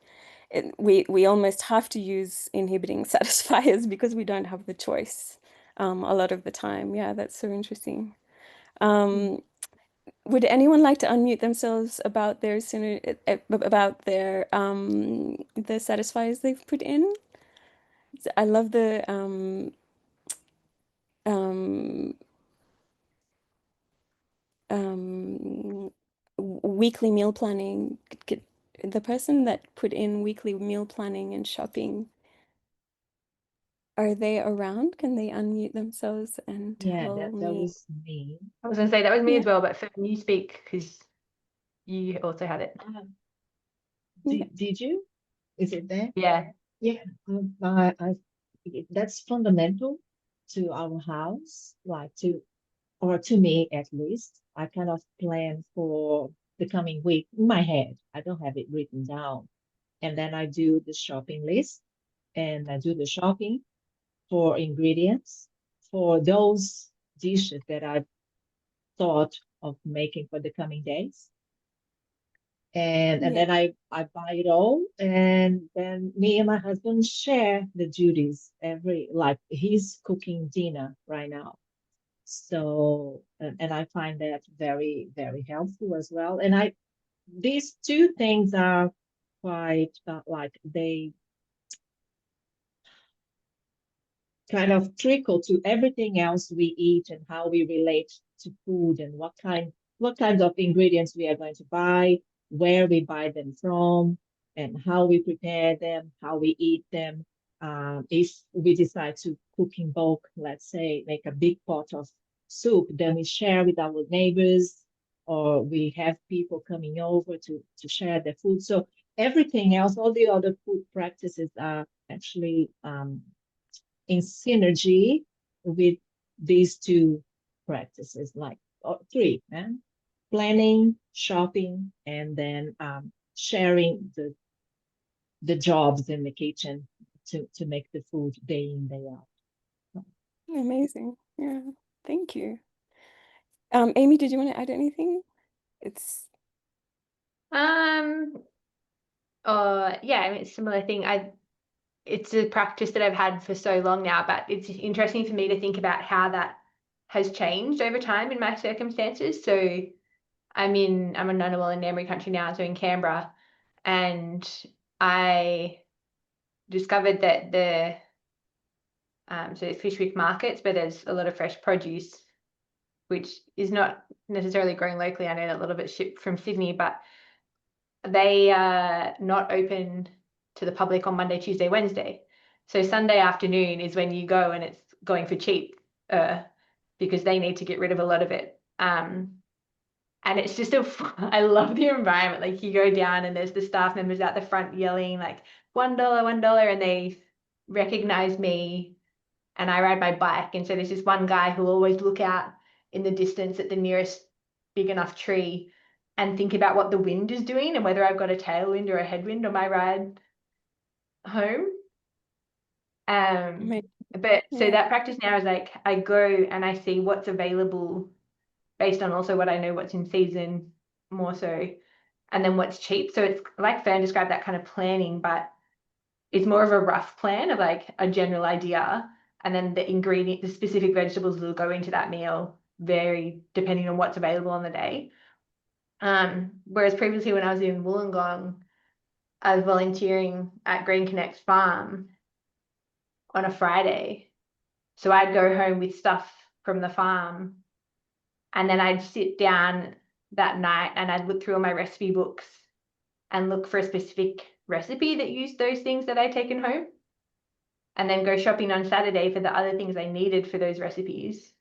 we almost have to use inhibiting satisfiers because we don't have the choice a lot of the time. Yeah, that's so interesting. Would anyone like to unmute themselves about their the satisfiers they've put in? I love the um, weekly meal planning. The person that put in weekly meal planning and shopping, are they around? Can they unmute themselves and Yeah, tell that me? was me. I was going to say that was me Yeah, as well, but Fern, you speak because you also had it. yeah, Did you? Is it there? Yeah. Yeah, that's fundamental to our house, like or to me at least. I kind of plan for the coming week in my head. I don't have it written down. And then I do the shopping list and I do the shopping for ingredients for those dishes that I've thought of making for the coming days. And yeah. then I buy it all, and then me and my husband share the duties like he's cooking dinner right now. So and I find that very, very helpful as well. And these two things are quite like they kind of trickle to everything else we eat and how we relate to food and what kinds of ingredients we are going to buy, where we buy them from, and how we prepare them, how we eat them. If we decide to cook in bulk, let's say make a big pot of soup, then we share with our neighbors, or we have people coming over to share their food. So everything else, all the other food practices are actually in synergy with these two practices, like three, planning, shopping, and then sharing the jobs in the kitchen to make the food day in, day out. Amazing. Yeah, thank you. Amy, did you want to add anything? It's Yeah, I mean, it's a similar thing. It's a practice that I've had for so long now, but it's interesting for me to think about how that has changed over time in my circumstances. So I'm in Ngunnawal in Ngambri country now, so in Canberra, and I discovered that so it's fish week markets, but there's a lot of fresh produce, which is not necessarily grown locally. I know that a lot of it's shipped from Sydney, but they are not open to the public on Monday, Tuesday, Wednesday. So Sunday afternoon is when you go and it's going for cheap because they need to get rid of a lot of it. And it's just I love the environment. Like you go down and there's the staff members out the front yelling like $1, $1, and they recognize me and I ride my bike. And so there's this one guy who'll always look out in the distance at the nearest big enough tree and think about what the wind is doing and whether I've got a tailwind or a headwind on my ride home. But so yeah, that practice now is like I go and I see what's available based on also what I know what's in season more so, and then what's cheap. So it's like Fern described, that kind of planning, but it's more of a rough plan of like a general idea, and then the specific vegetables that will go into that meal vary depending on what's available on the day. Whereas previously when I was in Wollongong, I was volunteering at Green Connect Farm on a Friday. So I'd go home with stuff from the farm and then I'd sit down that night and I'd look through all my recipe books and look for a specific recipe that used those things that I'd taken home, and then go shopping on Saturday for the other things I needed for those recipes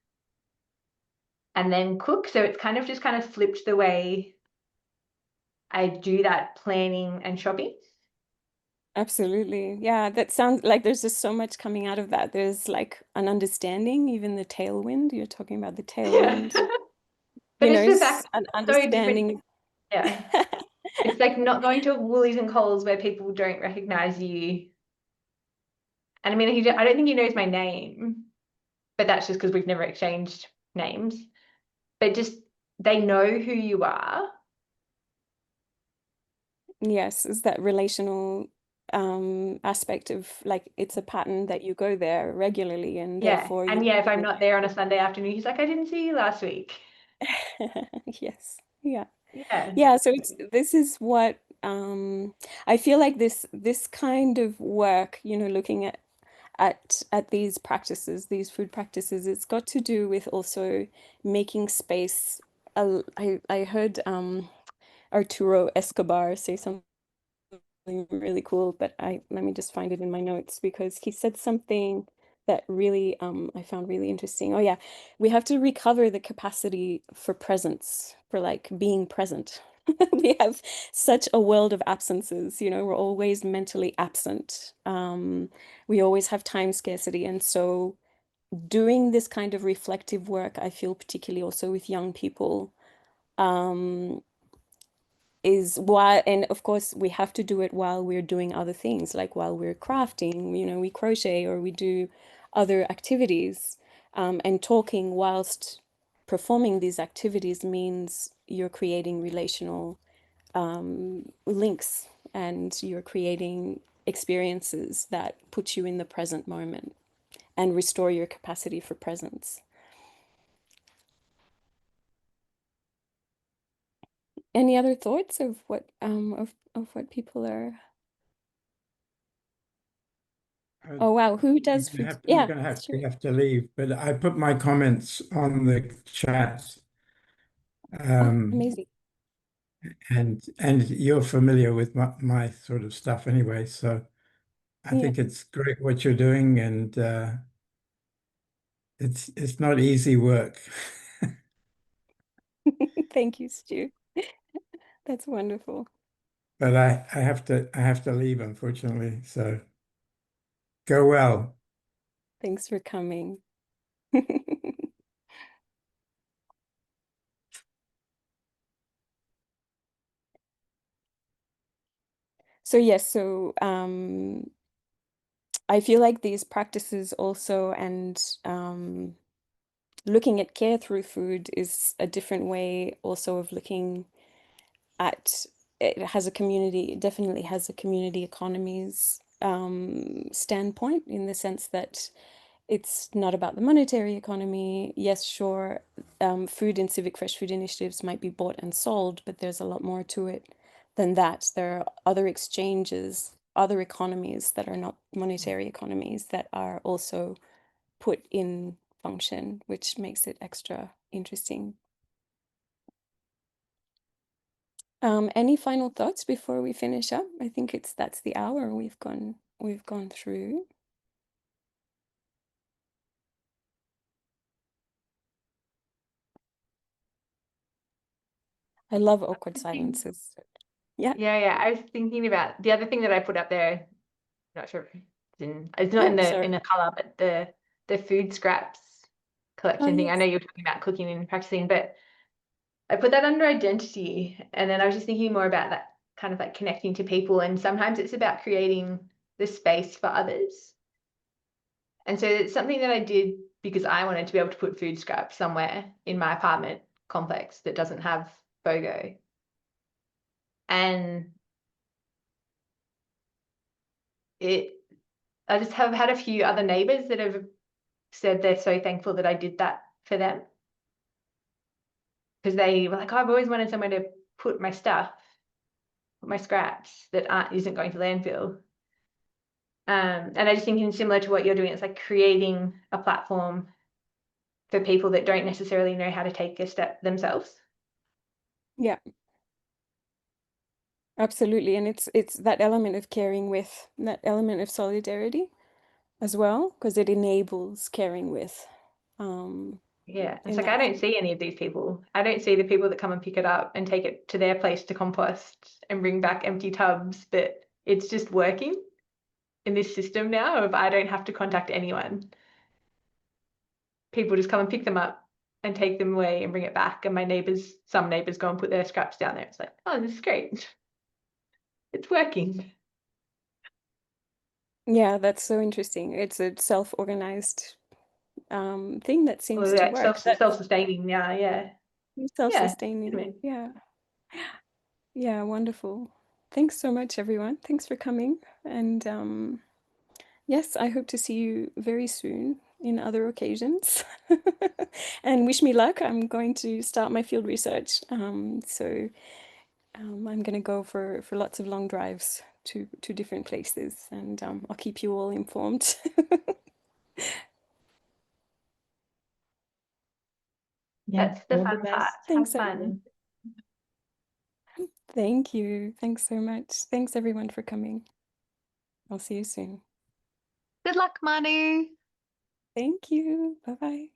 and then cook. So it's kind of flipped the way I do that planning and shopping. absolutely. Yeah, that sounds like there's just so much coming out of that. There's like an understanding, even the tailwind. You're talking about the tailwind. But it's the fact An that it's so different. understanding. Yeah. It's like not going to Woolies and Coles where people don't recognize you. And I mean, I don't think he knows my name, but that's just because we've never exchanged names. But just they know who you are. Yes, is that relational aspect of like it's a pattern that you go there regularly and Yeah. therefore And you yeah, if I'm not there on a Sunday afternoon, he's like, I didn't see you last week. yes, yeah. Yeah. Yeah, so this is what I feel like this kind of work, you know, looking at these practices, these food practices, it's got to do with also making space. I heard Arturo Escobar say something really cool, but let me just find it in my notes because he said something that really I found really interesting. Oh yeah, we have to recover the capacity for presence, for like being present. We have such a world of absences, you know, we're always mentally absent. We always have time scarcity. And so doing this kind of reflective work, I feel particularly also with young people, um, is why, and of course we have to do it while we're doing other things, like while we're crafting, you know, we crochet or we do other activities. And talking whilst performing these activities means you're creating relational links and you're creating experiences that put you in the present moment and restore your capacity for presence. Any other thoughts of what of what people are? Oh wow, who does food? I'm Yeah, going to sure. have to leave, but I put my comments on the chat, Oh, amazing. and you're familiar with my sort of stuff anyway, so I Yeah. think it's great what you're doing, and it's not easy work, Thank you, Stu. That's wonderful. but I have to leave, unfortunately. So go well. Thanks for coming. So yes, so I feel like these practices also and looking at care through food is a different way also of looking at it. Has a community, it definitely has a community economies standpoint in the sense that it's not about the monetary economy. Yes, sure, food and civic fresh food initiatives might be bought and sold, but there's a lot more to it than that. There are other exchanges, other economies that are not monetary economies that are also put in function, which makes it extra interesting. Any final thoughts before we finish up? I think that's the hour we've gone through. I love awkward silences. Yeah. Yeah. I was thinking about the other thing that I put up there. Not sure if it's not Oh, sorry. in the color, but the food scraps Oh, collection thing. I know yes. you're talking about cooking and practicing, but I put that under identity. And then I was just thinking more about that kind of like connecting to people. And sometimes it's about creating the space for others. And so it's something that I did because I wanted to be able to put food scraps somewhere in my apartment complex that doesn't have BOGO. And I just have had a few other neighbors that have said they're so thankful that I did that for them. Because they were like, oh, I've always wanted somewhere to put my stuff, put my scraps that isn't going to landfill. And I just think similar to what you're doing, it's like creating a platform for people that don't necessarily know how to take a step themselves. Yeah, absolutely. And it's that element of caring with, that element of solidarity as well, because it enables caring with. Yeah, it's In like I that. don't see any of these people. I don't see the people that come and pick it up and take it to their place to compost and bring back empty tubs, but it's just working in this system now of I don't have to contact anyone. People just come and pick them up and take them away and bring it back. And some neighbors go and put their scraps down there. It's like, oh, this is great. It's working. Yeah, that's so interesting. It's a self-organized thing that Or seems to like work. That's self-sustaining now, yeah. Yeah. self-sustaining. Yeah. Yeah, wonderful. Thanks so much, everyone. Thanks for coming. And yes, I hope to see you very soon in other occasions. And wish me luck. I'm going to start my field research. So I'm going to go for lots of long drives to different places, and I'll keep you all informed. Yeah, That's the all the fun part. best. Have Thanks, everyone. fun. Thank you. Thanks so much. Thanks, everyone, for coming. I'll see you soon. Good luck, Manu. Thank you. Bye-bye.